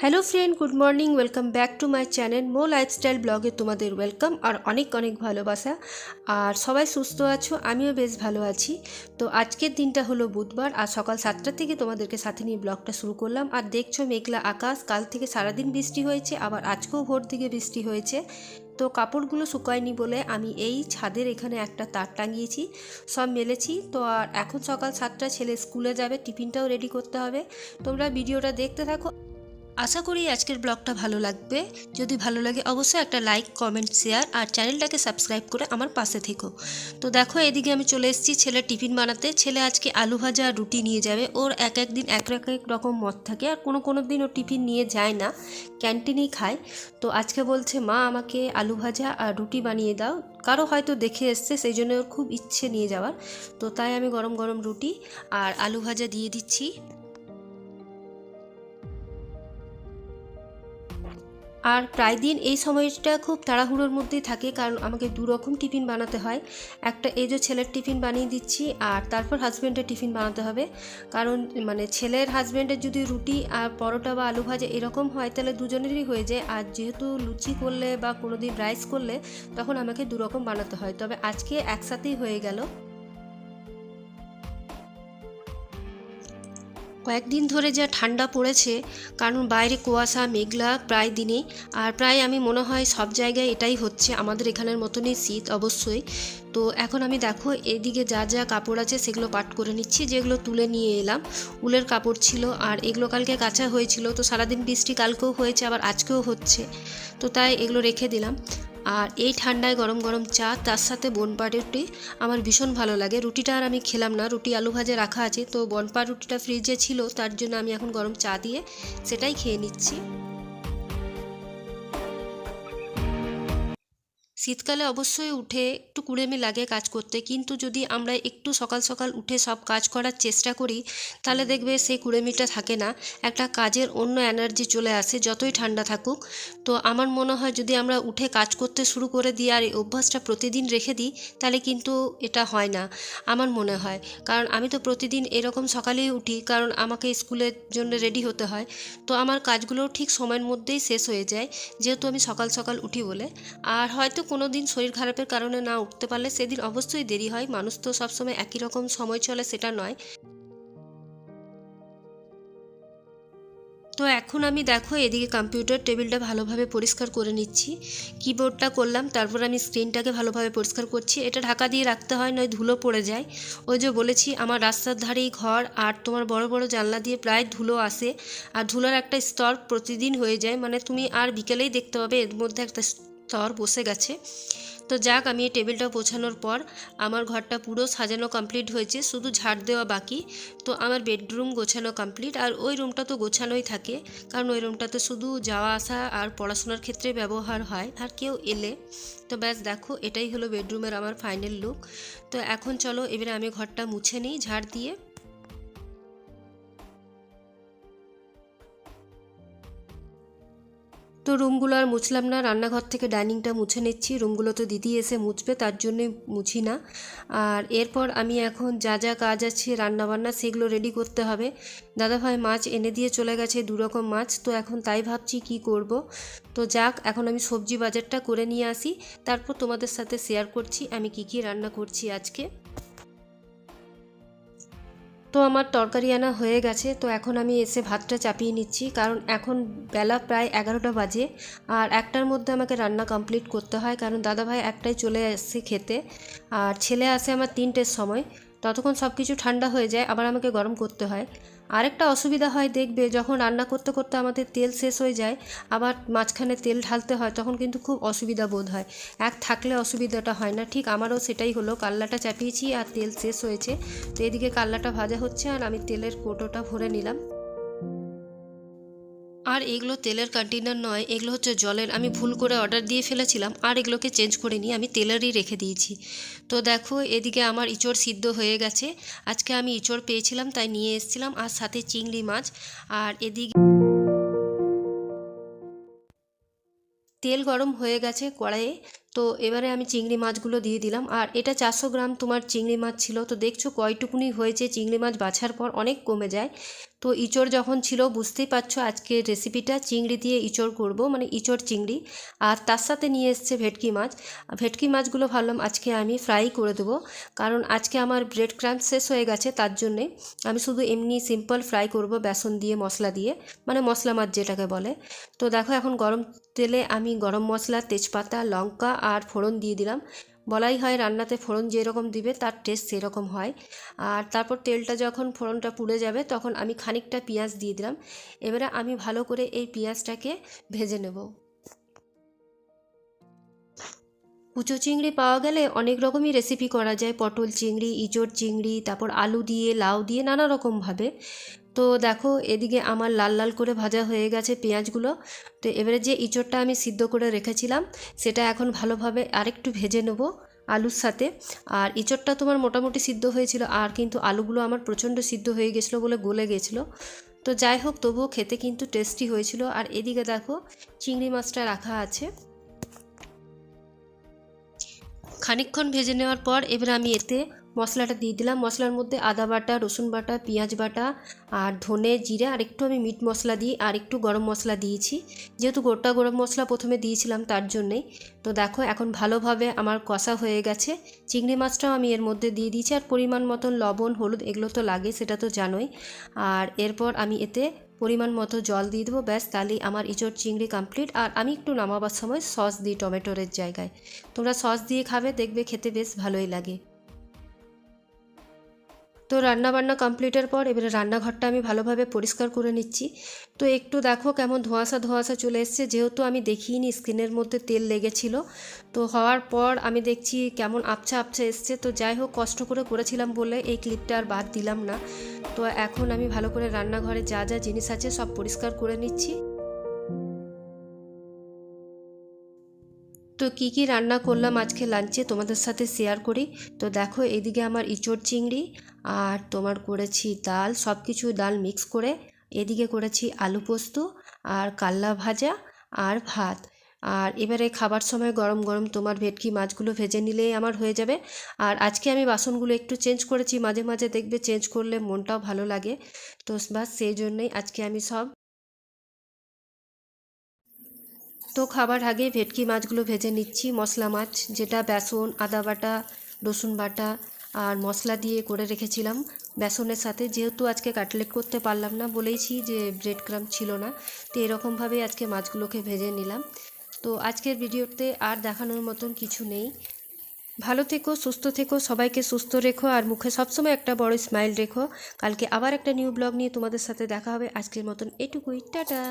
Hello friend, good morning. Welcome back to my channel মো lifestyle ব্লগে তোমাদের welcome আর অনেক অনেক ভালোবাসা। আর সবাই সুস্থ আছো, আমিও বেশ ভালো আছি। তো আজকের দিনটা হলো বুধবার আর সকাল 7টা থেকে তোমাদেরকে সাথে নিয়ে ব্লগটা শুরু করলাম। আর দেখছো মেঘলা আকাশ, কাল থেকে সারাদিন বৃষ্টি হয়েছে, আবার আজকেও ভোর দিকে বৃষ্টি হয়েছে। তো কাপড়গুলো শুকায়নি বলে আমি এই ছাদের এখানে একটা তার টাঙিয়েছি, সব মেলেছি। তো আর এখন সকাল 7টা, ছেলে স্কুলে যাবে, টিফিনটাও রেডি করতে হবে। তোমরা ভিডিওটা দেখতে থাকো, আশা করি আজকের ব্লগটা ভালো লাগবে। যদি ভালো লাগে অবশ্যই একটা লাইক, কমেন্ট, শেয়ার আর চ্যানেলটাকে সাবস্ক্রাইব করে আমার পাশে থেকো। তো দেখো এদিকে আমি চলে এসেছি ছেলের টিফিন বানাতে। ছেলে আজকে আলু ভাজা আর রুটি নিয়ে যাবে। ওর এক এক দিন এক এক রকম মত থাকে, আর কোনো দিন ও টিফিন নিয়ে যায় না, ক্যান্টিনেই খায়। তো আজকে বলছে মা আমাকে আলু ভাজা আর রুটি বানিয়ে দাও। কারো হয়তো দেখে এসছে, সেই জন্য ওর খুব ইচ্ছে নিয়ে যাওয়ার। তো তাই আমি গরম গরম রুটি আর আলু ভাজা দিয়ে দিচ্ছি। আর প্রায় দিন এই সময়টা খুব তাড়াহুড়োর মধ্যেই থাকে, কারণ আমাকে দু রকম টিফিন বানাতে হয়। একটা এই যে ছেলের টিফিন বানিয়ে দিচ্ছি, আর তারপর হাজব্যান্ডের টিফিন বানাতে হবে। কারণ মানে ছেলের হাজব্যান্ডের যদি রুটি আর পরোটা বা আলু ভাজা এরকম হয় তাহলে দুজনেরই হয়ে যায়। আর যেহেতু লুচি করলে বা কোনো দিন রাইস করলে তখন আমাকে দু রকম বানাতে হয়, তবে আজকে একসাথেই হয়ে গেল। কয়েকদিন ধরে যা ঠান্ডা পড়েছে, কারণ বাইরে কুয়াশা মেঘলা প্রায় দিনেই। আর প্রায় আমি মনে হয় সব জায়গায় এটাই হচ্ছে, আমাদের এখানের মতনই শীত অবশ্যই। তো এখন আমি দেখো এদিকে যা যা কাপড় আছে সেগুলো পাট করে নিচ্ছি, যেগুলো তুলে নিয়ে এলাম। উলের কাপড় ছিল আর এগুলো কালকে কাঁচা হয়েছিল। তো সারাদিন বৃষ্টি কালকেও হয়েছে, আবার আজকেও হচ্ছে, তো তাই এগুলো রেখে দিলাম। আর এই ঠান্ডায় গরম গরম চা, তার সাথে বনপা রুটি আমার ভীষণ ভালো লাগে। রুটিটা আর আমি খেলাম না, রুটি আলু ভাজা রাখা আছে, তো বনপা রুটিটা ফ্রিজে ছিল, তার জন্য আমি এখন গরম চা দিয়ে সেটাই খেয়ে নিচ্ছি। শীতকালে অবশ্যই উঠে একটু কুড়েমি লাগে কাজ করতে, কিন্তু যদি আমরা একটু সকাল সকাল উঠে সব কাজ করার চেষ্টা করি তাহলে দেখবে সেই কুড়েমিটা থাকে না, একটা কাজের অন্য এনার্জি চলে আসে যতই ঠান্ডা থাকুক। তো আমার মনে হয় যদি আমরা উঠে কাজ করতে শুরু করে দিই আর এই অভ্যাসটা প্রতিদিন রেখে দিই তাহলে কিন্তু এটা হয় না, আমার মনে হয়। কারণ আমি তো প্রতিদিন এরকম সকালেই উঠি, কারণ আমাকে স্কুলের জন্য রেডি হতে হয়। তো আমার কাজগুলোও ঠিক সময়ের মধ্যেই শেষ হয়ে যায়, যেহেতু আমি সকাল সকাল উঠি বলে। আর হয়তো কোনো দিন শরীর খারাপের কারণে না উঠতে পারলে সেদিন অবশ্যই দেরি হয়, মানুষ তো সবসময় একই রকম সময় চলে সেটা নয়। তো এখন আমি দেখো এদিকে কম্পিউটার টেবিলটা ভালোভাবে পরিষ্কার করে নিচ্ছি, কিবোর্ডটা করলাম, তারপর আমি স্ক্রিনটাকে ভালোভাবে পরিষ্কার করছি। এটা ঢাকা দিয়ে রাখতে হয়, নয় ধুলো পড়ে যায়। ওই যে বলেছি আমার রাস্তার ধারেই ঘর, আর তোমার বড় বড় জানলা দিয়ে প্রায় ধুলো আসে, আর ধুলোর একটা স্তর প্রতিদিন হয়ে যায়, মানে তুমি আর বিকেলেই দেখতে পাবে এর মধ্যে একটা স্তর বসে গেছে। তো যাক, আমি এই টেবিলটা গোছানোর পর আমার ঘরটা পুরো সাজানো কমপ্লিট হয়েছে, শুধু ঝাড় দেওয়া বাকি। তো আমার বেডরুম গোছানো কমপ্লিট, আর ওই রুমটা তো গোছানোই থাকে, কারণ ওই রুমটাতে শুধু যাওয়া আসা আর পড়াশোনার ক্ষেত্রে ব্যবহার হয়, আর কেউ এলে। তো ব্যাস দেখো এটাই হলো বেডরুমের আমার ফাইনাল লুক। তো এখন চলো এবারে আমি ঘরটা মুছে নিই ঝাড় দিয়ে। তো রুমগুলো আর মুছলাম না, রান্নাঘর থেকে ডাইনিংটা মুছে নিচ্ছি। রুমগুলো তো দিদি এসে মুছবে, তার জন্যই মুছি না। আর এরপর আমি এখন যা যা কাজ আছে রান্নাবান্না সেগুলো রেডি করতে হবে। দাদাভাই মাছ এনে দিয়ে চলে গেছে, দু রকম মাছ, তো এখন তাই ভাবছি কি করব। তো যাক, এখন আমি সবজি বাজারটা করে নিয়ে আসি, তারপর তোমাদের সাথে শেয়ার করছি আমি কি কি রান্না করছি আজকে। তো আমার তরকারি আনা হয়ে গেছে, তো এখন আমি এসে ভাতটা চাপিয়ে নিচ্ছি, কারণ এখন বেলা প্রায় 11টা বাজে, আর একটার মধ্যে আমাকে রান্না কমপ্লিট করতে হয়, কারণ দাদাভাই একটাই চলে আসছে খেতে, আর ছেলে আসে আমার 3টের সময়। ততক্ষণ সব কিছু ঠান্ডা হয়ে যায়, আবার আমাকে গরম করতে হয়। আরেকটা অসুবিধা হয় দেখবে, যখন রান্না করতে করতে আমাদের তেল শেষ হয়ে যায়, আবার মাঝখানে তেল ঢালতে হয়, তখন কিন্তু খুব অসুবিধা বোধ হয়। এক থাকলে অসুবিধাটা হয় না, ঠিক আমারও সেটাই হলো। কাল্লাটা চাপিয়েছি আর তেল শেষ হয়েছে, তো এদিকে কাল্লাটা ভাজা হচ্ছে আর আমি তেলের কৌটোটা ভরে নিলাম। আর এগুলো তেলের কন্টেনার নয়, এগুলো হচ্ছে জলের, আমি ভুল করে অর্ডার দিয়ে ফেলেছিলাম, আর এগুলোকে চেঞ্জ করে নিয়ে আমি তেলেরই রেখে দিয়েছি। তো দেখো এদিকে আমার ইঁচড় সিদ্ধ হয়ে গেছে, আজকে আমি ইঁচড় পেয়েছিলাম তাই নিয়ে এসেছিলাম, আর সাথে চিংড়ি মাছ। আর এদিকে তেল গরম হয়ে গেছে কড়াইয়ে, তো এবারে আমি চিংড়ি মাছগুলো দিয়ে দিলাম। আর এটা 400 গ্রাম তোমার চিংড়ি মাছ ছিল, তো দেখছো কয়টুকুনি হয়েছে। চিংড়ি মাছ বাছার পর অনেক কমে যায়। তো ইঁচড় যখন ছিল বুঝতেই পারছো আজকের রেসিপিটা চিংড়ি দিয়ে ইঁচড় করব, মানে ইঁচড় চিংড়ি। আর তার সাথে নিয়ে এসছে ভেটকি মাছ। ভেটকি মাছগুলো ভাবলাম আজকে আমি ফ্রাই করে দেবো, কারণ আজকে আমার ব্রেড ক্রাম্ব শেষ হয়ে গেছে, তার জন্যে আমি শুধু এমনি সিম্পল ফ্রাই করব বেসন দিয়ে, মশলা দিয়ে, মানে মশলা মাছ যেটাকে বলে। তো দেখো এখন গরম তেলে আমি গরম মশলা, তেজপাতা, লঙ্কা আর ফোড়ন দিয়ে দিলাম। বলাই হয় রান্নাতে ফোড়ন যেরকম দিবে তার টেস্ট সেরকম হয়। আর তারপর তেলটা যখন ফোড়নটা পুড়ে যাবে তখন আমি খানিকটা পেঁয়াজ দিয়ে দিলাম। এবারে আমি ভালো করে এই পেঁয়াজটাকে ভেজে নেব। কুচো চিংড়ি পাওয়া গেলে অনেক রকমই রেসিপি করা যায়, পটল চিংড়ি, ইঁচড় চিংড়ি, তারপর আলু দিয়ে, লাউ দিয়ে, নানা রকমভাবে। তো দেখো এদিকে আমার লাল লাল করে ভাজা হয়ে গেছে পেঁয়াজগুলো। তো এবারে যে ইঁচড়টা আমি সিদ্ধ করে রেখেছিলাম সেটা এখন ভালোভাবে আরেকটু ভেজে নেব আলুর সাথে। আর ইঁচড়টা তোমার মোটামুটি সিদ্ধ হয়েছিল, আর কিন্তু আলুগুলো আমার প্রচণ্ড সিদ্ধ হয়ে গেছিলো বলে গলে গেছিলো। তো যাই হোক, তবুও খেতে কিন্তু টেস্টি হয়েছিল। আর এদিকে দেখো চিংড়ি মাছটা রাখা আছে। খানিকক্ষণ ভেজে নেওয়ার পর এবার আমি এতে মশলাটা দিয়ে দিলাম। মশলার মধ্যে আদা বাটা, রসুন বাটা, পেঁয়াজ বাটা আর ধনে, জিরে আর একটু আমি মিট মশলা দিই, আর একটু গরম মশলা দিয়েছি, যেহেতু গোটা গরম মশলা প্রথমে দিয়েছিলাম তার জন্যেই। তো দেখো এখন ভালোভাবে আমার কষা হয়ে গেছে। চিংড়ি মাছটাও আমি এর মধ্যে দিয়ে দিয়েছি, আর পরিমাণ মতন লবণ, হলুদ এগুলো তো লাগে, সেটা তো জানোই। আর এরপর আমি এতে পরিমাণ মতো জল দিয়ে দেবো, ব্যাস তাহলেই আমার ইঁচড় চিংড়ি কমপ্লিট। আর আমি একটু নামাবার সময় সস দিই টমেটোর জায়গায়। তোমরা সস দিয়ে খাবে, দেখবে খেতে বেশ ভালোই লাগে। তো রান্নাবান্না কমপ্লিটের পর এবারে রান্নাঘরটা আমি ভালোভাবে পরিষ্কার করে নিচ্ছি। তো একটু দেখো কেমন ধোঁয়াশা ধোঁয়াশা চলে এসছে, যেহেতু আমি দেখিনি স্কিনের মধ্যে তেল লেগেছিল। তো হওয়ার পর আমি দেখছি কেমন আবছা আবছা এসছে। তো যাই হোক, কষ্ট করে করেছিলাম বলে এই ক্লিপটা আর বাদ দিলাম না। তো এখন আমি ভালো করে রান্নাঘরে যা যা জিনিস আছে সব পরিষ্কার করে নিচ্ছি। তো কি কি রান্না করলাম আজকে লাঞ্চে তোমাদের সাথে শেয়ার করি। তো দেখো এদিকে আমার ইঁচড় চিংড়ি, আর তোমার করেছি ডাল, সব কিছু ডাল মিক্স করে। এদিকে করেছি আলু পোস্ত আর কাল্লা ভাজা আর ভাত। আর এবারে খাবার সময় গরম গরম তোমার ভেটকি মাছগুলো ভেজে নিলেই আমার হয়ে যাবে। আর আজকে আমি বাসনগুলো একটু চেঞ্জ করেছি, মাঝে মাঝে দেখবে চেঞ্জ করলে মনটাও ভালো লাগে। তো বাস সেই জন্যই আজকে আমি সব। তো খাবার আগে ভেটকি মাছগুলো ভেজে নিচ্ছি। মশলা মাছ, যেটা বেসন, আদা বাটা, রসুন বাটা আর মশলা দিয়ে করে রেখেছিলাম বেসনের সাথে। যেহেতু আজকে কাটলেট করতে পারলাম না, বলেইছি যে ব্রেড ক্রাম্ব ছিল না, তো এরকমভাবেই আজকে মাছগুলোকে ভেজে নিলাম। তো আজকের ভিডিওতে আর দেখানোর মতন কিছু নেই। ভালো থেকো, সুস্থ থেকো, সবাইকে সুস্থ রেখো, আর মুখে সবসময় একটা বড় স্মাইল রেখো। কালকে আবার একটা নিউ ব্লগ নিয়ে তোমাদের সাথে দেখা হবে। আজকের মতন এটুকুই, টাটা।